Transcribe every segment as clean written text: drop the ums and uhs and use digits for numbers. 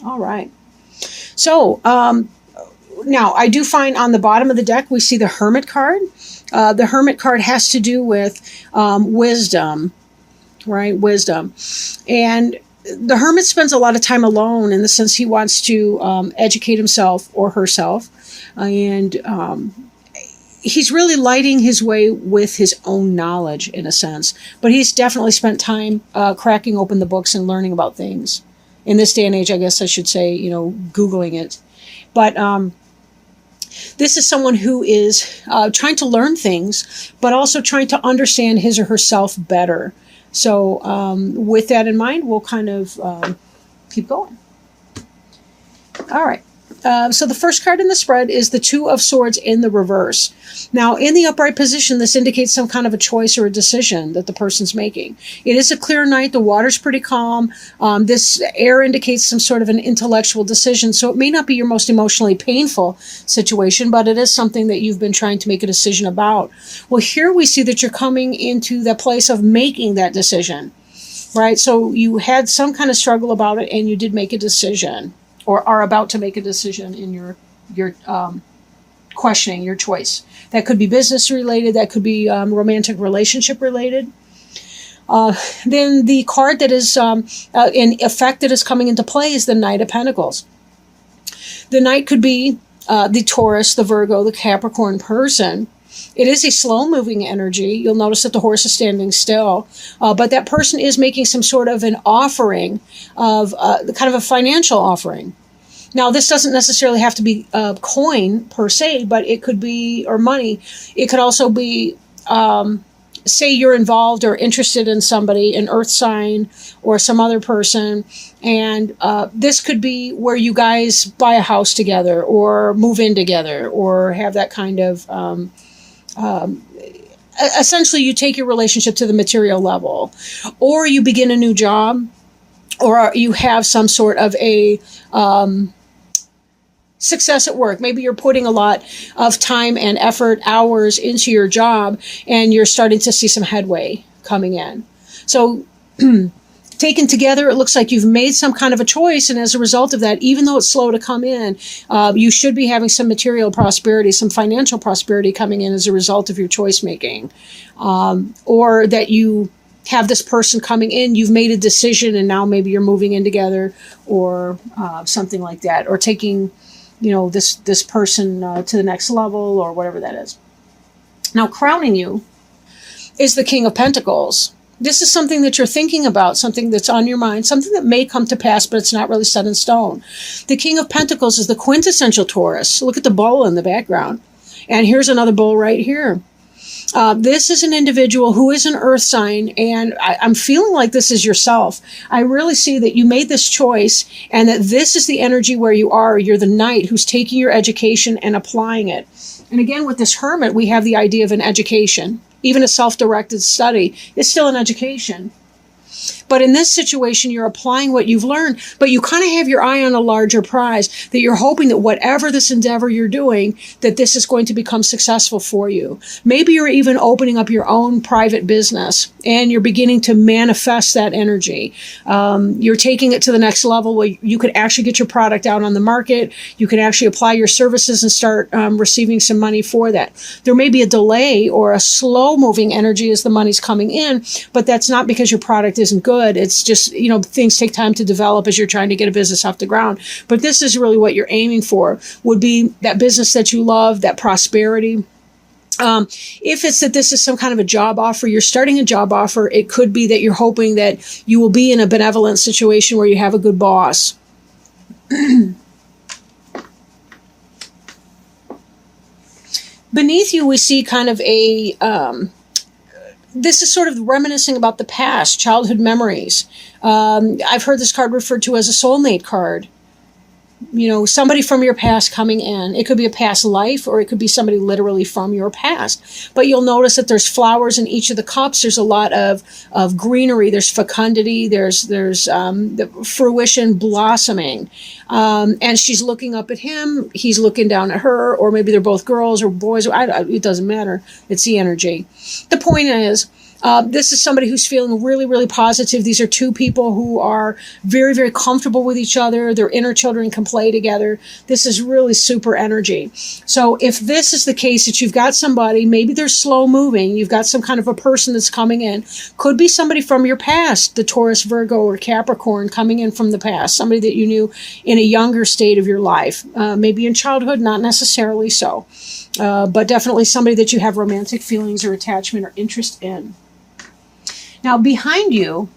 All right. So, now I do find on the bottom of the deck, we see the Hermit card. The Hermit card has to do with wisdom, right? Wisdom. And the Hermit spends a lot of time alone in the sense he wants to educate himself or herself. And he's really lighting his way with his own knowledge in a sense. But he's definitely spent time cracking open the books and learning about things. In this day and age, I guess I should say, Googling it. But this is someone who is trying to learn things, but also trying to understand his or herself better. So with that in mind, we'll kind of keep going. All right. So the first card in the spread is the Two of Swords in the reverse. Now, in the upright position, this indicates some kind of a choice or a decision that the person's making. It is a clear night. The water's pretty calm. This air indicates some sort of an intellectual decision. So it may not be your most emotionally painful situation, but it is something that you've been trying to make a decision about. Well, here we see that you're coming into the place of making that decision, right? So you had some kind of struggle about it and you did make a decision, or are about to make a decision in your questioning your choice. That could be business related. That could be romantic relationship related. Then the card that is in effect that is coming into play is the Knight of Pentacles. The Knight could be the Taurus, the Virgo, the Capricorn person. It is a slow-moving energy. You'll notice that the horse is standing still. But that person is making some sort of an offering of kind of a financial offering. Now, this doesn't necessarily have to be coin per se, but it could be, or money. It could also be, say you're involved or interested in somebody, an earth sign or some other person. And this could be where you guys buy a house together or move in together or have that kind of... essentially you take your relationship to the material level, or you begin a new job, or you have some sort of a success at work. Maybe you're putting a lot of time and effort, hours into your job, and you're starting to see some headway coming in. So taken together, it looks like you've made some kind of a choice, and as a result of that, even though it's slow to come in, you should be having some material prosperity, some financial prosperity coming in as a result of your choice making. Or that you have this person coming in, you've made a decision, and now maybe you're moving in together, or something like that, or taking this person to the next level, or whatever that is. Now, crowning you is the King of Pentacles. This is something that you're thinking about, something that's on your mind, something that may come to pass, but it's not really set in stone. The King of Pentacles is the quintessential Taurus. Look at the bull in the background. And here's another bull right here. This is an individual who is an earth sign, and I'm feeling like this is yourself. I really see that you made this choice, and that this is the energy where you are. You're the knight who's taking your education and applying it. And again, with this hermit, we have the idea of an education. Even a self-directed study is still an education. But in this situation, you're applying what you've learned, but you kind of have your eye on a larger prize, that you're hoping that whatever this endeavor you're doing, that this is going to become successful for you. Maybe you're even opening up your own private business, and you're beginning to manifest that energy. You're taking it to the next level where you could actually get your product out on the market. You can actually apply your services and start receiving some money for that. There may be a delay or a slow-moving energy as the money's coming in, but that's not because your product isn't good. It's just, things take time to develop as you're trying to get a business off the ground. But this is really what you're aiming for, would be that business that you love, that prosperity. If it's that this is some kind of a job offer, you're starting a job offer, it could be that you're hoping that you will be in a benevolent situation where you have a good boss. Beneath you, we see kind of a... this is sort of reminiscing about the past, childhood memories. I've heard this card referred to as a soulmate card. Somebody from your past coming in. It could be a past life, or it could be somebody literally from your past. But you'll notice that there's flowers in each of the cups. There's a lot of greenery. There's fecundity. There's the fruition, blossoming. And she's looking up at him. He's looking down at her, or maybe they're both girls or boys. It doesn't matter. It's the energy. The point is, This is somebody who's feeling really, really positive. These are two people who are very, very comfortable with each other. Their inner children can play together. This is really super energy. So if this is the case that you've got somebody, maybe they're slow moving, you've got some kind of a person that's coming in, could be somebody from your past, the Taurus, Virgo, or Capricorn coming in from the past, somebody that you knew in a younger state of your life, maybe in childhood, not necessarily so. But definitely somebody that you have romantic feelings or attachment or interest in. Now, behind you,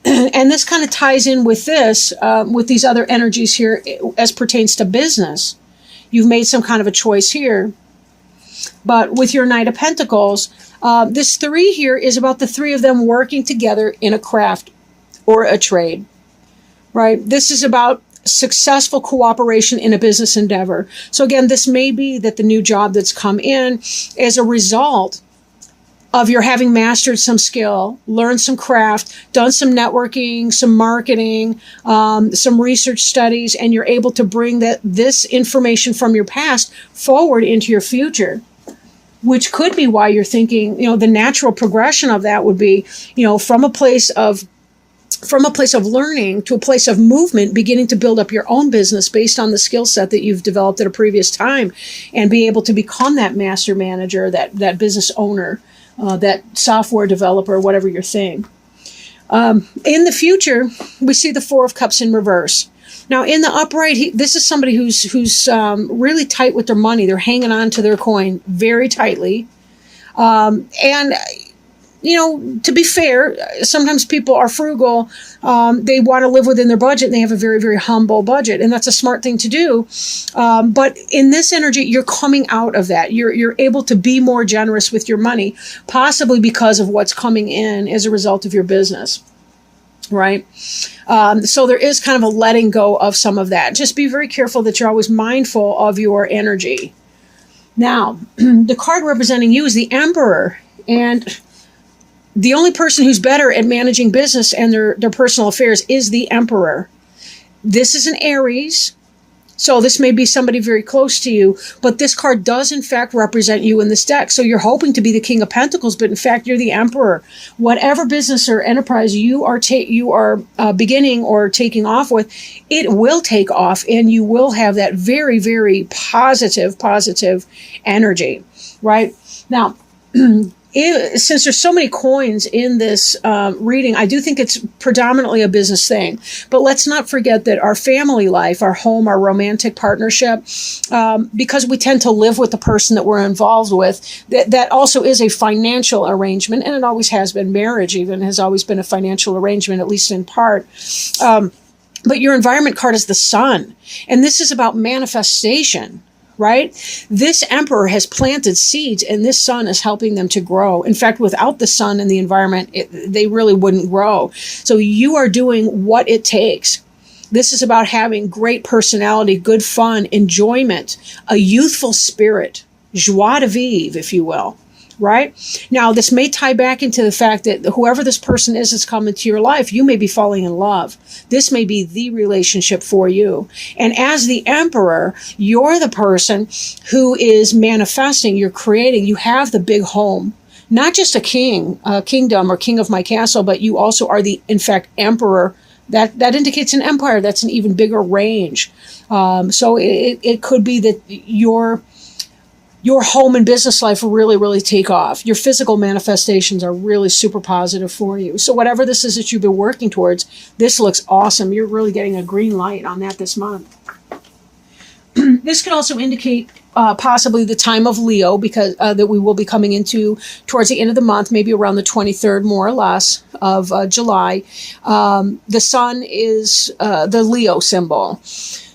and this kind of ties in with this, with these other energies here as pertains to business. You've made some kind of a choice here. But with your Knight of Pentacles, this 3 here is about the 3 of them working together in a craft or a trade, right? This is about successful cooperation in a business endeavor. So again, this may be that the new job that's come in is a result of your having mastered some skill, learned some craft, done some networking, some marketing, some research studies, and you're able to bring this information from your past forward into your future, which could be why you're thinking, the natural progression of that would be, from a place of learning to a place of movement, beginning to build up your own business based on the skill set that you've developed at a previous time, and be able to become that master manager, that business owner, that software developer, whatever your thing. In the future, we see the 4 of Cups in reverse. Now, in the upright, this is somebody who's really tight with their money. They're hanging on to their coin very tightly. And to be fair, sometimes people are frugal. They want to live within their budget, and they have a very, very humble budget, and that's a smart thing to do. But in this energy, you're coming out of that. You're able to be more generous with your money, possibly because of what's coming in as a result of your business, right? So there is kind of a letting go of some of that. Just be very careful that you're always mindful of your energy. Now, the card representing you is the Emperor, and the only person who's better at managing business and their personal affairs is the Emperor. This is an Aries, so this may be somebody very close to you, but this card does in fact represent you in this deck. So you're hoping to be the King of Pentacles, but in fact you're the Emperor. Whatever business or enterprise you are beginning or taking off with, it will take off, and you will have that very, very positive energy, right? Now, since there's so many coins in this reading, I do think it's predominantly a business thing. But let's not forget that our family life, our home, our romantic partnership, because we tend to live with the person that we're involved with, that also is a financial arrangement, and it always has been. Marriage even has always been a financial arrangement, at least in part. But your environment card is the Sun, and this is about manifestation. Right? This Emperor has planted seeds, and this Sun is helping them to grow. In fact, without the Sun and the environment, they really wouldn't grow. So you are doing what it takes. This is about having great personality, good fun, enjoyment, a youthful spirit, joie de vivre, if you will. Right? Now, this may tie back into the fact that whoever this person is that's come into your life, you may be falling in love. This may be the relationship for you. And as the Emperor, you're the person who is manifesting, you're creating, you have the big home. Not just a kingdom or king of my castle, but you also are the, in fact, Emperor. That indicates an empire. That's an even bigger range. So it could be that your home and business life will really, really take off. Your physical manifestations are really super positive for you. So whatever this is that you've been working towards, this looks awesome. You're really getting a green light on that this month. This could also indicate possibly the time of Leo, because that we will be coming into towards the end of the month, maybe around the 23rd, more or less, of July. The Sun is the Leo symbol.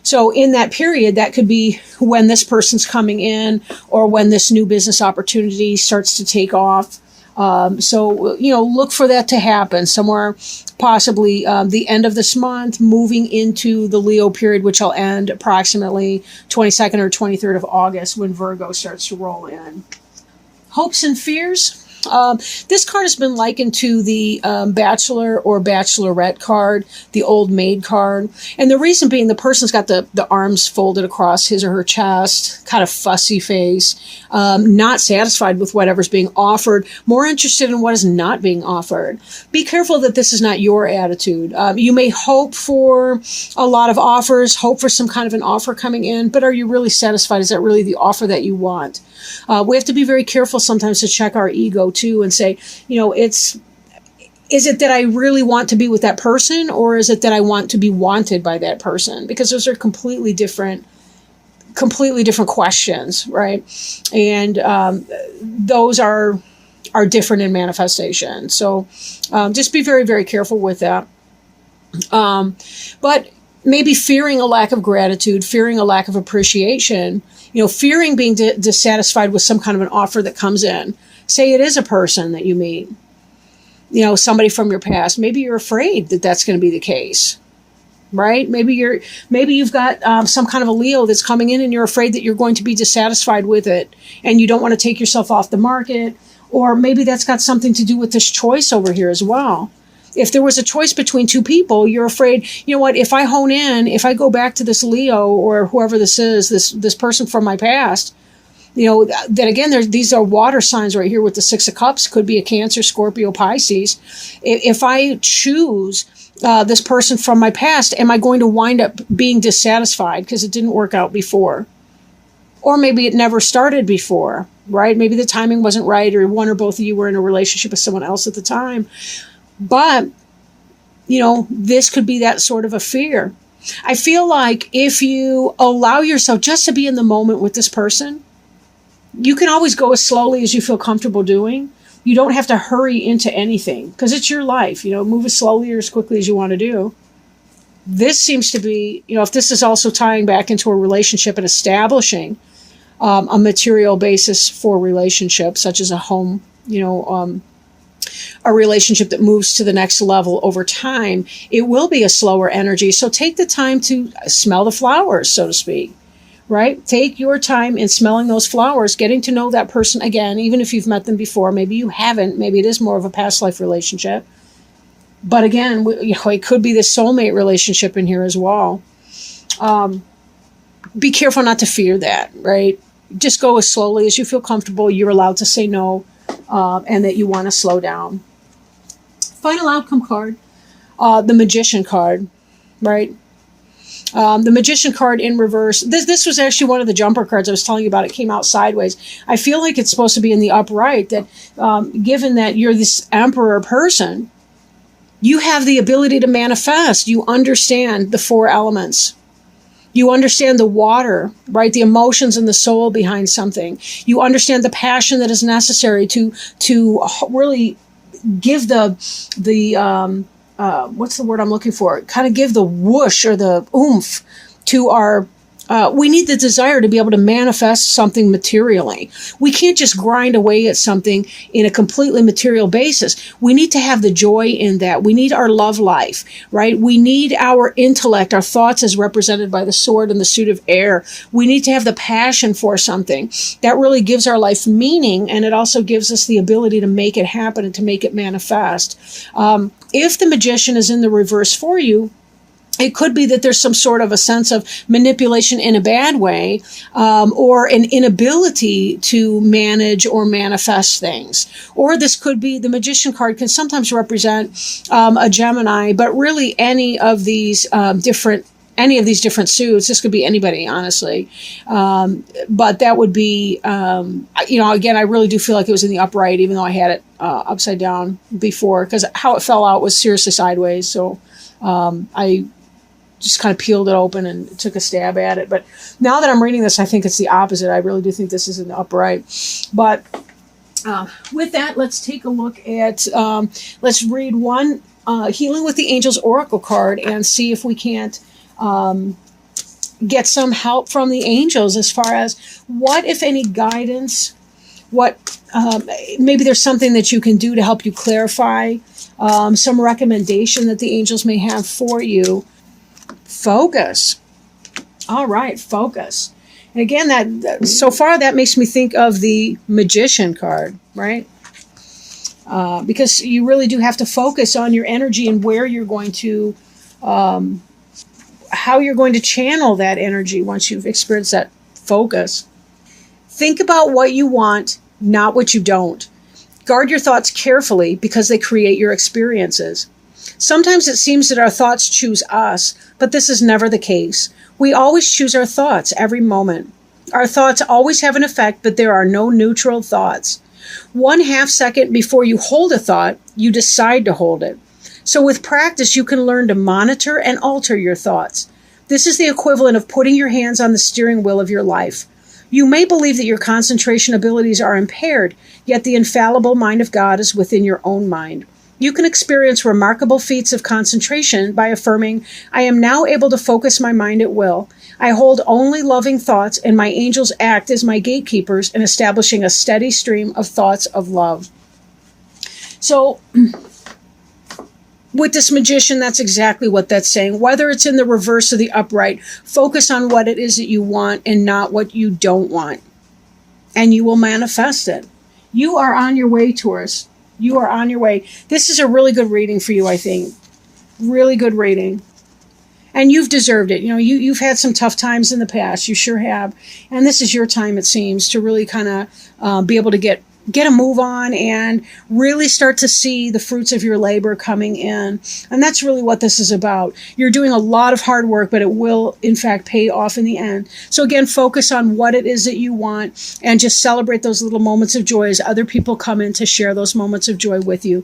So in that period, that could be when this person's coming in, or when this new business opportunity starts to take off. So look for that to happen somewhere, possibly the end of this month, moving into the Leo period, which will end approximately 22nd or 23rd of August, when Virgo starts to roll in. Hopes and fears. This card has been likened to the Bachelor or Bachelorette card, the Old Maid card. And the reason being, the person's got the arms folded across his or her chest, kind of fussy face, not satisfied with whatever's being offered, more interested in what is not being offered. Be careful that this is not your attitude. You may hope for a lot of offers, hope for some kind of an offer coming in, but are you really satisfied? Is that really the offer that you want? We have to be very careful sometimes to check our ego too and say, is it that I really want to be with that person, or is it that I want to be wanted by that person? Because those are completely different questions, right? And those are different in manifestation. So just be very, very careful with that. But maybe fearing a lack of gratitude, fearing a lack of appreciation, fearing being dissatisfied with some kind of an offer that comes in. Say it is a person that you meet, somebody from your past. Maybe you're afraid that that's going to be the case, right? Maybe you've got some kind of a Leo that's coming in and you're afraid that you're going to be dissatisfied with it and you don't want to take yourself off the market. Or maybe that's got something to do with this choice over here as well. If there was a choice between two people, you're afraid, if I hone in, if I go back to this Leo or whoever this is, this person from my past, then again, these are water signs right here with the Six of Cups, could be a Cancer, Scorpio, Pisces. If I choose this person from my past, am I going to wind up being dissatisfied because it didn't work out before? Or maybe it never started before, right? Maybe the timing wasn't right, or one or both of you were in a relationship with someone else at the time. But, this could be that sort of a fear. I feel like if you allow yourself just to be in the moment with this person, you can always go as slowly as you feel comfortable doing. You don't have to hurry into anything because it's your life. Move as slowly or as quickly as you want to do. This seems to be, if this is also tying back into a relationship and establishing a material basis for relationships, such as a home, a relationship that moves to the next level over time, it will be a slower energy. So take the time to smell the flowers, so to speak, right? Take your time in smelling those flowers, getting to know that person again, even if you've met them before. Maybe you haven't. Maybe it is more of a past life relationship. But again, it could be the soulmate relationship in here as well. Be careful not to fear that, right? Just go as slowly as you feel comfortable. You're allowed to say no, and that you want to slow down. Final outcome card, the Magician card, right? The Magician card in reverse. This was actually one of the jumper cards I was telling you about. It came out sideways. I feel like it's supposed to be in the upright, that given that you're this Emperor person, you have the ability to manifest. You understand the four elements. You understand the water, right? The emotions and the soul behind something. You understand the passion that is necessary to really give the what's the word I'm looking for? Kind of give the whoosh or the oomph to our, we need the desire to be able to manifest something materially. We can't just grind away at something in a completely material basis. We need to have the joy in that. We need our love life, right? We need our intellect, our thoughts as represented by the sword and the suit of air. We need to have the passion for something that really gives our life meaning, and it also gives us the ability to make it happen and to make it manifest. If the Magician is in the reverse for you, it could be that there's some sort of a sense of manipulation in a bad way, or an inability to manage or manifest things. Or this could be, the Magician card can sometimes represent a Gemini, but really any of these different suits. This could be anybody, honestly. But that would be, again, I really do feel like it was in the upright, even though I had it upside down before, because how it fell out was seriously sideways. So I just kind of peeled it open and took a stab at it. But now that I'm reading this, I think it's the opposite. I really do think this is in the upright. But with that, let's take a look at, let's read one Healing with the Angels Oracle card and see if we can't get some help from the angels as far as what, if any, guidance, maybe there's something that you can do to help you clarify, some recommendation that the angels may have for you. Focus. All right, focus. And again, that so far that makes me think of the Magician card, right? because you really do have to focus on your energy and where you're going to, how you're going to channel that energy once you've experienced that focus. Think about what you want, not what you don't. Guard your thoughts carefully because they create your experiences. Sometimes it seems that our thoughts choose us, but this is never the case. We always choose our thoughts every moment. Our thoughts always have an effect, but there are no neutral thoughts. 1/2 second before you hold a thought, you decide to hold it. So with practice, you can learn to monitor and alter your thoughts. This is the equivalent of putting your hands on the steering wheel of your life. You may believe that your concentration abilities are impaired, yet the infallible mind of God is within your own mind. You can experience remarkable feats of concentration by affirming, I am now able to focus my mind at will. I hold only loving thoughts, and my angels act as my gatekeepers in establishing a steady stream of thoughts of love. So, with this magician, that's exactly what that's saying. Whether it's in the reverse or the upright, focus on what it is that you want and not what you don't want. And you will manifest it. You are on your way, Taurus. You are on your way. This is a really good reading for you, I think. Really good reading. And you've deserved it. You know, you've had some tough times in the past. You sure have. And this is your time, it seems, to really kind of be able to get a move on and really start to see the fruits of your labor coming in. And that's really what this is about. You're doing a lot of hard work, but it will, in fact, pay off in the end. So again, focus on what it is that you want and just celebrate those little moments of joy as other people come in to share those moments of joy with you.